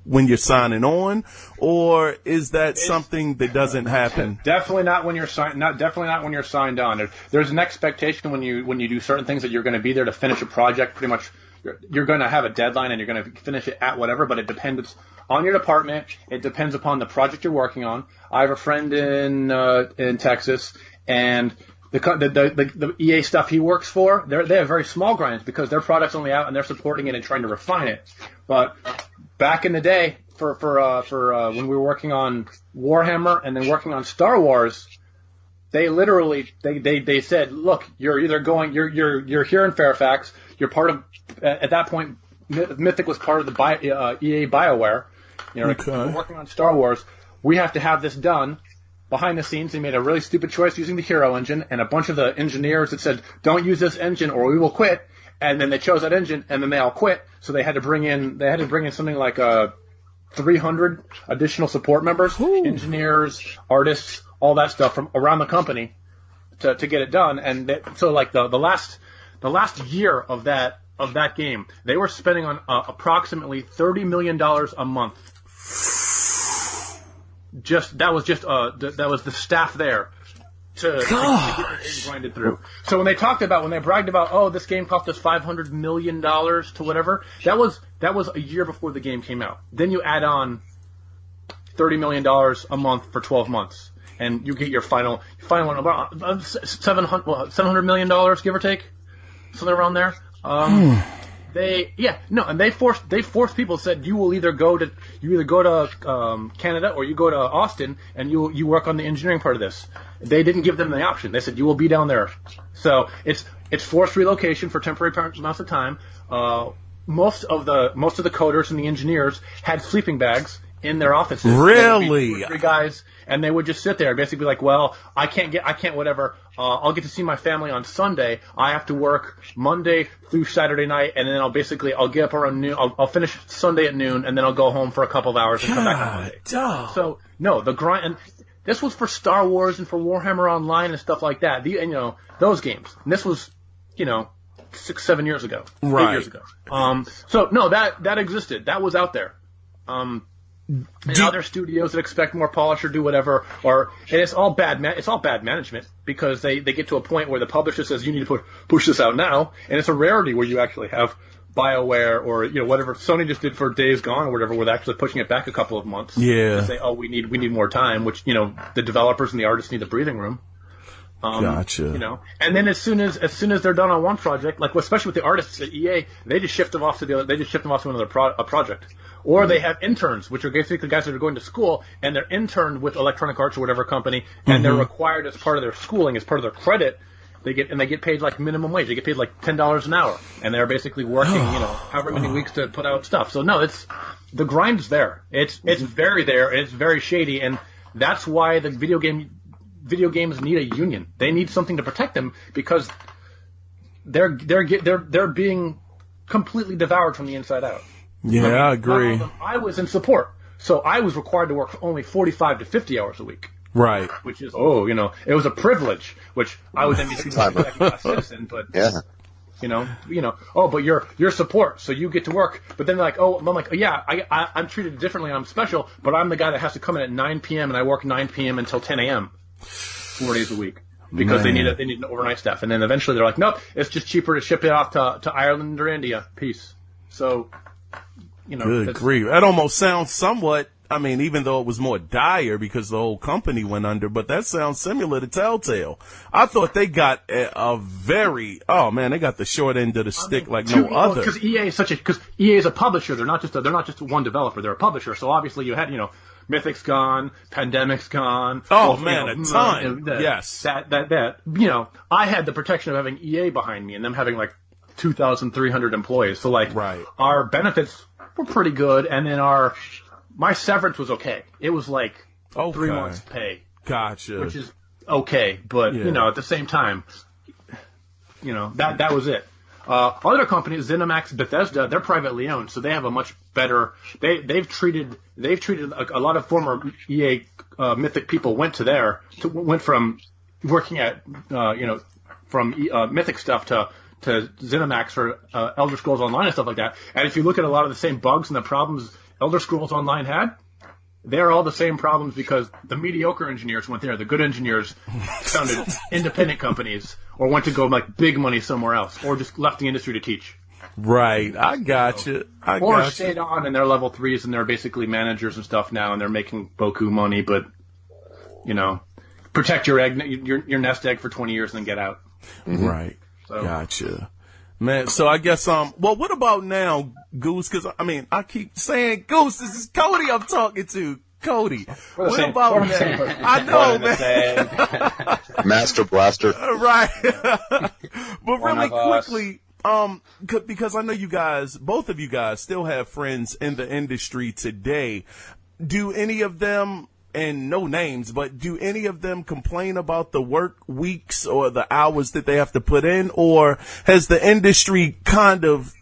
when you're signing on, or is that something that doesn't happen? Definitely not when you're definitely not when you're signed on. There's an expectation when you do certain things that you're going to be there to finish a project. Pretty much, you're going to have a deadline and you're going to finish it at whatever. But it depends on your department. It depends upon the project you're working on. I have a friend in Texas, and the EA stuff he works for, they have very small grinds because their product's only out and they're supporting it and trying to refine it. But back in the day, for when we were working on Warhammer and then working on Star Wars, they literally they said, look, you're here in Fairfax. You're part of at that point Mythic was part of the EA BioWare. We're working on Star Wars. We have to have this done. Behind the scenes, they made a really stupid choice using the Hero engine, and a bunch of the engineers that said, don't use this engine or we will quit, and then they chose that engine, and then they all quit, so they had to bring in something like 300 additional support members, engineers, artists, all that stuff from around the company to get it done, and so like the last year of that of that game, they were spending on approximately $30 million a month. That was the staff there to get the game grinded through. So when they bragged about, oh, this game cost us $500 million to whatever, that was a year before the game came out. Then you add on $30 million a month for 12 months, and you get your final one, about $700 million, give or take, something around there. They forced people, said you either go to Canada or you go to Austin and you work on the engineering part of this. They didn't give them the option. They said you will be down there. So it's forced relocation for temporary amounts of time. Most of the coders and the engineers had sleeping bags in their offices. Really? Three guys, and they would just sit there, basically like, well, I can't whatever. I'll get to see my family on Sunday. I have to work Monday through Saturday night, and then I'll get up around noon. I'll finish Sunday at noon, and then I'll go home for a couple of hours and come back on Monday. So no, the grind. And this was for Star Wars and for Warhammer Online and stuff like that. Those games. And this was, 6-7 years ago, right. 8 years ago. So no, that existed. That was out there. And other studios that expect more polish or do whatever, and it's all bad. It's all bad management, because they get to a point where the publisher says you need to push this out now, and it's a rarity where you actually have BioWare or whatever Sony just did for Days Gone or whatever, where they're actually pushing it back a couple of months. Yeah. To say, oh, we need more time, which the developers and the artists need the breathing room. Gotcha. And then as soon as they're done on one project, like especially with the artists at EA, they just shift them off to another project. Or they have interns, which are basically guys that are going to school, and they're interned with Electronic Arts or whatever company, and they're required as part of their schooling, as part of their credit, they get paid like minimum wage. They get paid like $10 an hour, and they're basically working, however many weeks to put out stuff. So no, the grind's there. It's very there, and it's very shady, and that's why the video games need a union. They need something to protect them, because they're being completely devoured from the inside out. Yeah, I agree. I was in support, so I was required to work only 45 to 50 hours a week. Right. Which is, it was a privilege, which I was NBC a citizen, but yeah. But you're support, so you get to work. But then they're like, I'm like, yeah, I'm treated differently. I'm special, but I'm the guy that has to come in at 9 p.m. and I work 9 p.m. until 10 a.m. 4 days a week. Because they need an overnight staff. And then eventually they're like, nope, it's just cheaper to ship it off to Ireland or India. Peace. So, Good grief. That almost sounds somewhat, even though it was more dire because the whole company went under, but that sounds similar to Telltale. I thought they got they got the short end of the stick like no other. Because EA is a publisher. They're not just one developer. They're a publisher. So obviously you had, Mythic's gone, Pandemic's gone. Oh, man, a ton. Yes. I had the protection of having EA behind me and them having like 2,300 employees. So right. Our benefits were pretty good, and then my severance was okay. It was like 3 months pay. Gotcha. Which is okay, but at the same time, that was it. Other companies, ZeniMax, Bethesda, they're privately owned, so they have a much better. They've treated a lot of former EA Mythic people went from working at from Mythic stuff to ZeniMax or Elder Scrolls Online and stuff like that. And if you look at a lot of the same bugs and the problems Elder Scrolls Online had, they're all the same problems because the mediocre engineers went there. The good engineers founded independent companies or went to go like big money somewhere else or just left the industry to teach. Right. I got you. Or stayed on and they're level 3s and they're basically managers and stuff now and they're making boku money, but, protect your nest egg for 20 years and then get out. Mm-hmm. Right. So. Gotcha. Man, so I guess, what about now, Goose? Because, I keep saying, Goose, this is Cody I'm talking to. Cody. What about that? I know, man. Master Blaster. Right. But really quickly, because I know both of you guys still have friends in the industry today. Do any of them, and no names, but do any of them complain about the work weeks or the hours that they have to put in, or has the industry kind of,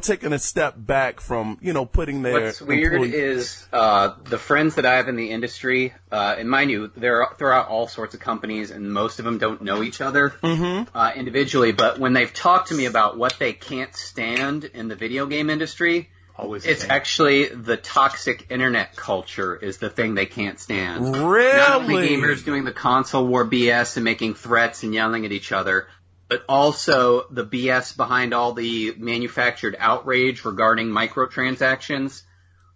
taking a step back from, putting their What's weird is the friends that I have in the industry, and mind you, they're throughout all sorts of companies, and most of them don't know each other individually, but when they've talked to me about what they can't stand in the video game industry, it's actually the toxic internet culture is the thing they can't stand. Really? Not only gamers doing the console war BS and making threats and yelling at each other, but also the BS behind all the manufactured outrage regarding microtransactions.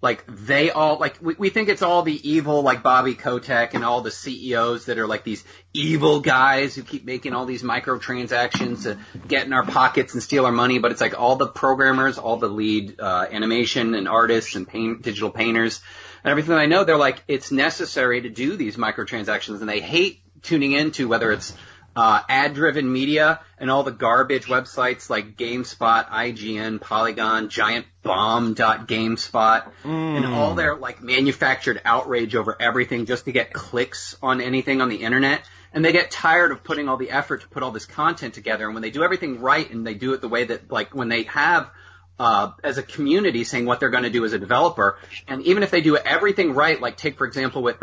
Like, they all, like, we think it's all the evil, like Bobby Kotick and all the CEOs that are like these evil guys who keep making all these microtransactions to get in our pockets and steal our money, but it's like all the programmers, all the lead animation and artists and digital painters and everything I know, they're like, it's necessary to do these microtransactions, and they hate tuning into whether it's ad-driven media and all the garbage websites like GameSpot, IGN, Polygon, GiantBomb.GameSpot, and all their like manufactured outrage over everything just to get clicks on anything on the internet. And they get tired of putting all the effort to put all this content together. And when they do everything right and they do it the way that, like, when they have as a community saying what they're going to do as a developer, and even if they do everything right, like take for example with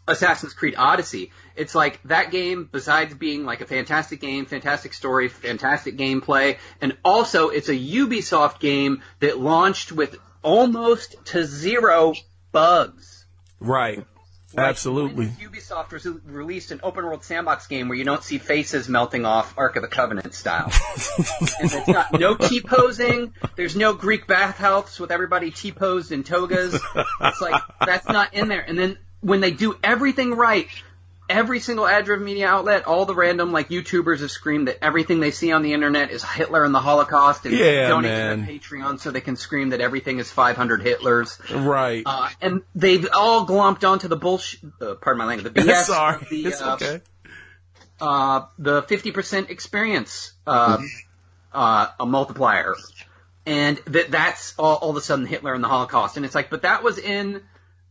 Assassin's Creed Odyssey, it's like that game, besides being like a fantastic game, fantastic story, fantastic gameplay, and also it's a Ubisoft game that launched with almost to zero bugs. Right. Like, Absolutely. Ubisoft released an open-world sandbox game where you don't see faces melting off Ark of the Covenant style. And it's got no T-posing. There's no Greek bathhouse with everybody T-posed in togas. It's like, that's not in there. And then when they do everything right, every single ad-driven media outlet, all the random like YouTubers have screamed that everything they see on the internet is Hitler and the Holocaust, and donate to their Patreon so they can scream that everything is 500 Hitlers. Right. And they've all glumped onto the bullshit. Pardon my language. The BS. Sorry. The, it's okay. The 50% experience a multiplier, and that's all of a sudden Hitler and the Holocaust, and it's like, but that was in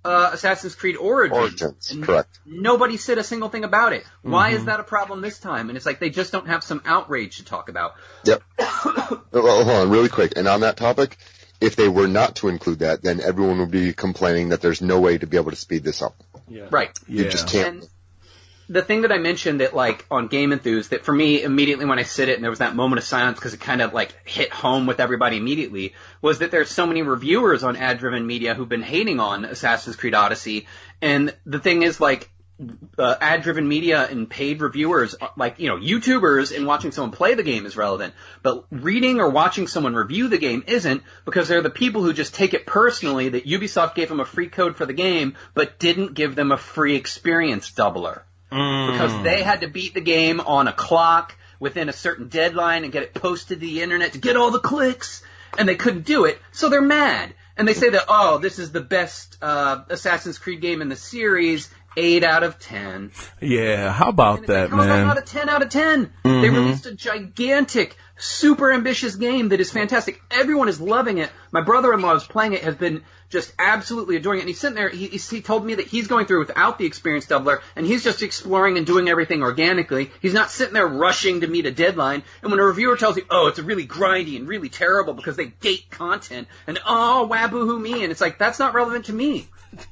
Assassin's Creed Origins. Correct. Nobody said a single thing about it. Why is that a problem this time? And it's like they just don't have some outrage to talk about. Yep. Well, hold on, really quick. And on that topic, if they were not to include that, then everyone would be complaining that there's no way to be able to speed this up. Yeah. Right. You just can't. And the thing that I mentioned that, like, on Game Enthuse, that for me, immediately when I said it, and there was that moment of silence because it kind of, like, hit home with everybody immediately, was that there's so many reviewers on ad-driven media who've been hating on Assassin's Creed Odyssey. And the thing is, like, ad-driven media and paid reviewers, like, YouTubers and watching someone play the game is relevant, but reading or watching someone review the game isn't, because they're the people who just take it personally that Ubisoft gave them a free code for the game, but didn't give them a free experience doubler. Because they had to beat the game on a clock within a certain deadline and get it posted to the internet to get all the clicks, and they couldn't do it, so they're mad. And they say that, oh, this is the best Assassin's Creed game in the series, 8 out of 10. Yeah, how about that, like, man? Not a 10 out of 10. They released a gigantic, super ambitious game that is fantastic. Everyone is loving it. My brother-in-law is playing it, has been just absolutely adoring it. And he's sitting there, he told me that he's going through without the experience doubler, and he's just exploring and doing everything organically. He's not sitting there rushing to meet a deadline. And when a reviewer tells you, oh, it's really grindy and really terrible because they gate content, and oh, waboo-hoo me, and it's like, that's not relevant to me.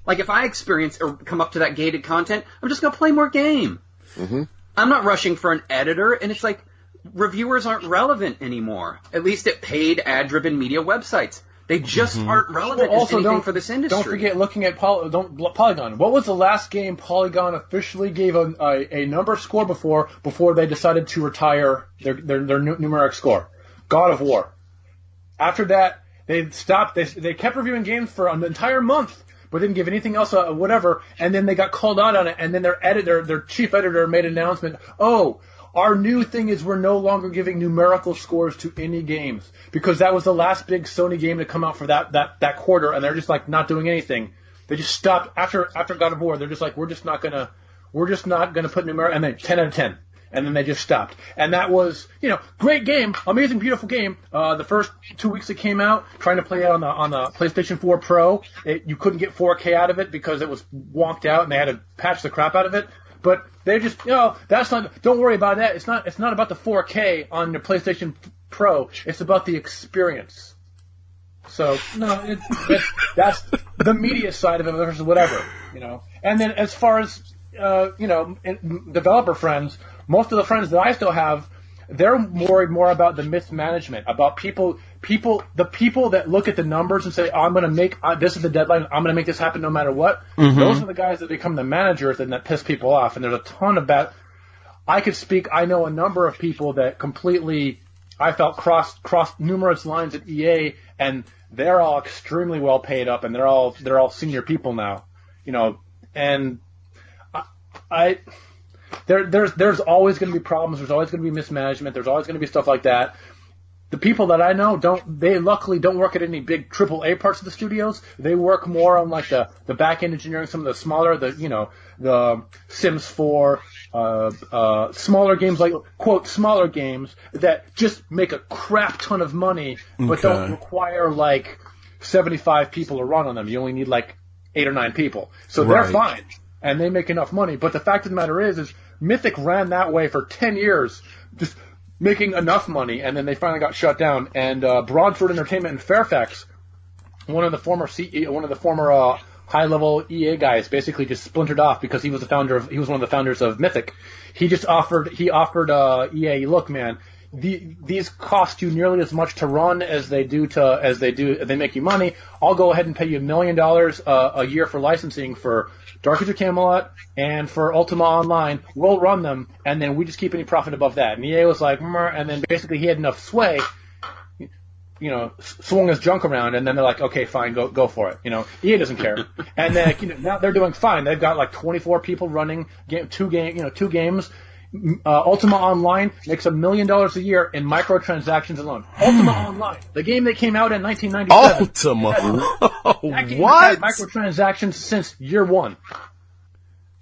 Like, if I experience or come up to that gated content, I'm just going to play more game. I'm not rushing for an editor, and it's like, reviewers aren't relevant anymore, at least at paid ad-driven media websites. They just aren't relevant as anything for this industry. Don't forget looking at Polygon. What was the last game Polygon officially gave a number score before they decided to retire their numeric score? God of War. After that, they stopped. They kept reviewing games for an entire month, but didn't give anything else, whatever. And then they got called out on it. And then their chief editor made an announcement. Oh, our new thing is we're no longer giving numerical scores to any games, because that was the last big Sony game to come out for that quarter, and they're just like not doing anything. They just stopped after God of War. They're just like, we're just not gonna put numerical, and then 10 out of 10, and then they just stopped. And that was, great game, amazing, beautiful game. The first 2 weeks it came out, trying to play it on the PlayStation 4 Pro, you couldn't get 4K out of it because it was wonked out, and they had to patch the crap out of it. But they just, that's not. Don't worry about that. It's not about the 4K on your PlayStation pro. It's about the experience. So no, that's the media side of it versus whatever, you know. And then as far as developer friends, most of the friends that I still have, they're worried more about the mismanagement, about the people that look at the numbers and say, I'm going to make, this is the deadline, I'm going to make this happen no matter what. Mm-hmm. Those are the guys that become the managers and that piss people off. And there's a ton of I know a number of people that completely, I felt crossed numerous lines at EA, and they're all extremely well paid up, and they're all senior people now, you know, and there's always going to be problems. There's always going to be mismanagement. There's always going to be stuff like that. The people that I know they luckily don't work at any big AAA parts of the studios. They work more on like the back end engineering, some of the smaller, the Sims 4, smaller games, like quote smaller games that just make a crap ton of money, but don't require like 75 people to run on them. You only need like 8 or 9 people, so they're fine and they make enough money. But the fact of the matter is Mythic ran that way for 10 years, just making enough money, and then they finally got shut down. And Broadford Entertainment in Fairfax, one of the former high-level EA guys, basically just splintered off because he was one of the founders of Mythic. He offered EA, look, man, these cost you nearly as much to run as they make you money. I'll go ahead and pay you $1 million a year for licensing for Dark Age of Camelot and for Ultima Online. We'll run them, and then we just keep any profit above that. And EA was like, and then basically he had enough sway, you know, swung his junk around, and then they're like, okay, fine, go for it. You know, EA doesn't care. And then now they're doing fine. They've got like 24 people running two games. Ultima Online makes $1 million a year in microtransactions alone. Ultima Online, the game that came out in 1997. Ultima, that game what? Has had microtransactions since year one.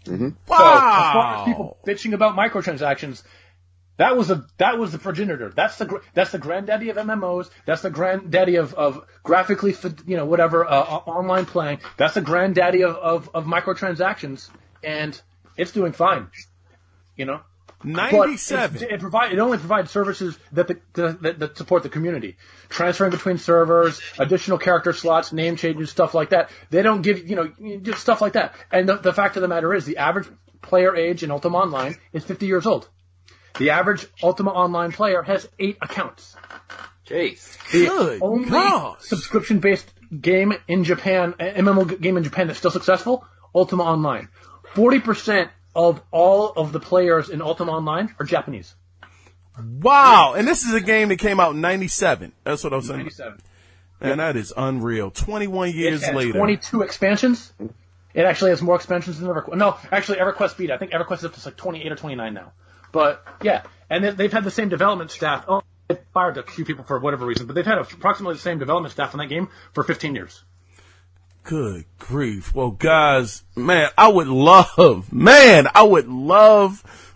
Mm-hmm. Wow. So as far as people bitching about microtransactions, that was the progenitor. That's the granddaddy of MMOs. That's the granddaddy of graphically, whatever online playing. That's the granddaddy of microtransactions, and it's doing fine. You know. 97. It only provides services that support the community. Transferring between servers, additional character slots, name changes, stuff like that. They don't give, just stuff like that. And the fact of the matter is, the average player age in Ultima Online is 50 years old. The average Ultima Online player has 8 accounts. Jeez. The only subscription-based game in Japan, MMO game in Japan that's still successful, Ultima Online. 40% of all of the players in Ultima Online are Japanese. Wow. And this is a game that came out in 97. That's what I was saying. 97. And that is unreal. 21 years later. 22 expansions. It actually has more expansions than EverQuest. No, actually, EverQuest beat it. I think EverQuest is up to like 28 or 29 now. But, yeah. And they've had the same development staff. Oh, they fired a few people for whatever reason. But they've had approximately the same development staff on that game for 15 years. Good grief. Well, guys, I would love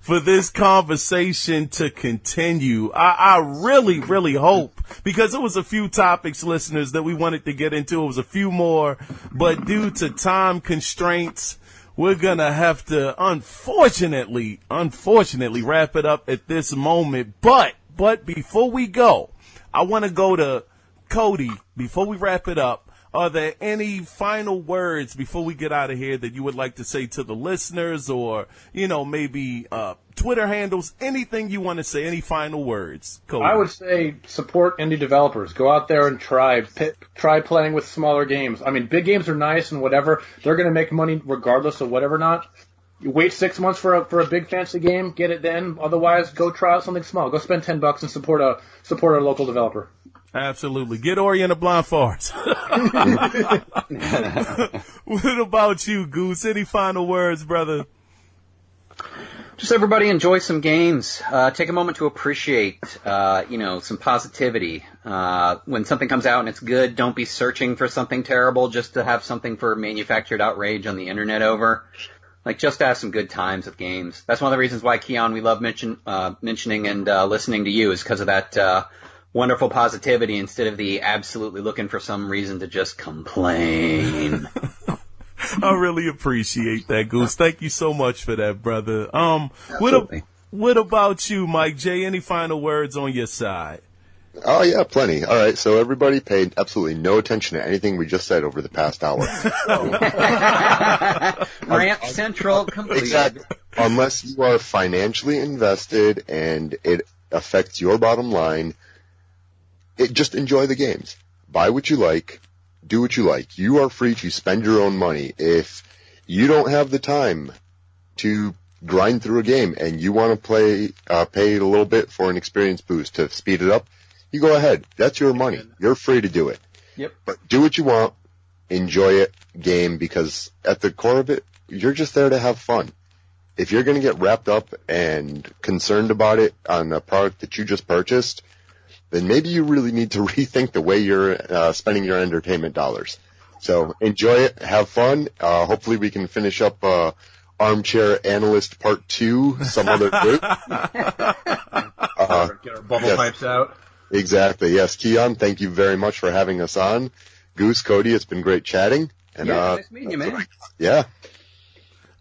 for this conversation to continue. I really, really hope, because it was a few topics, listeners, that we wanted to get into. It was a few more, but due to time constraints, we're going to have to, unfortunately, wrap it up at this moment. But before we go, I want to go to Cody. Before we wrap it up, are there any final words before we get out of here that you would like to say to the listeners, or, maybe Twitter handles, anything you want to say, any final words? Cody. I would say support indie developers. Go out there and try playing with smaller games. I mean, big games are nice and whatever. They're going to make money regardless of whatever not. You wait 6 months for a big fancy game, get it then. Otherwise, go try out something small. Go spend $10 and support a local developer. Absolutely. Get Ori and the Blind Forest. What about you, Goose? Any final words, brother? Just everybody enjoy some games. Take a moment to appreciate, some positivity. When something comes out and it's good, don't be searching for something terrible just to have something for manufactured outrage on the internet over. Like, just have some good times with games. That's one of the reasons why, Kiaun, we love mentioning and listening to you, is because of that wonderful positivity instead of the absolutely looking for some reason to just complain. I really appreciate that, Goose. Thank you so much for that, brother. What about you, Mike J? Any final words on your side? Oh, yeah, plenty. All right, so everybody paid absolutely no attention to anything we just said over the past hour. Rant Central completed. Exactly. Unless you are financially invested and it affects your bottom line, just enjoy the games. Buy what you like. Do what you like. You are free to spend your own money. If you don't have the time to grind through a game and you want to pay a little bit for an experience boost to speed it up, you go ahead. That's your money. You're free to do it. Yep. But do what you want. Enjoy it, game, because at the core of it, you're just there to have fun. If you're going to get wrapped up and concerned about it on a product that you just purchased, then maybe you really need to rethink the way you're spending your entertainment dollars. So enjoy it. Have fun. Hopefully we can finish up Armchair Analyst Part 2 some other day. Get our bubble pipes out. Exactly. Yes, Kiaun, thank you very much for having us on. Goose, Cody, it's been great chatting. And, nice meeting you, man. Yeah.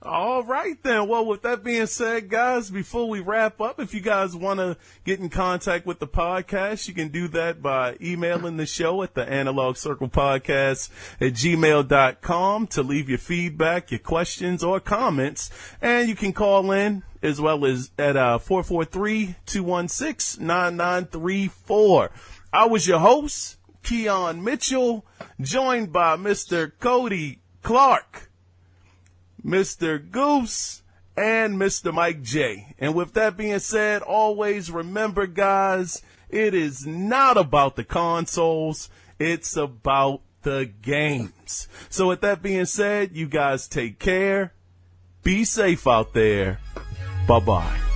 All right, then. Well, with that being said, guys, before we wrap up, if you guys want to get in contact with the podcast, you can do that by emailing the show at the Analog Circle Podcast at gmail.com to leave your feedback, your questions, or comments. And you can call in as well as at 443-216-9934. I was your host, Kiaun Mitchell, joined by Mr. Cody Clark, Mr. Goose, and Mr. Mike J. And with that being said, always remember, guys, it is not about the consoles. It's about the games. So with that being said, you guys take care. Be safe out there. Bye-bye.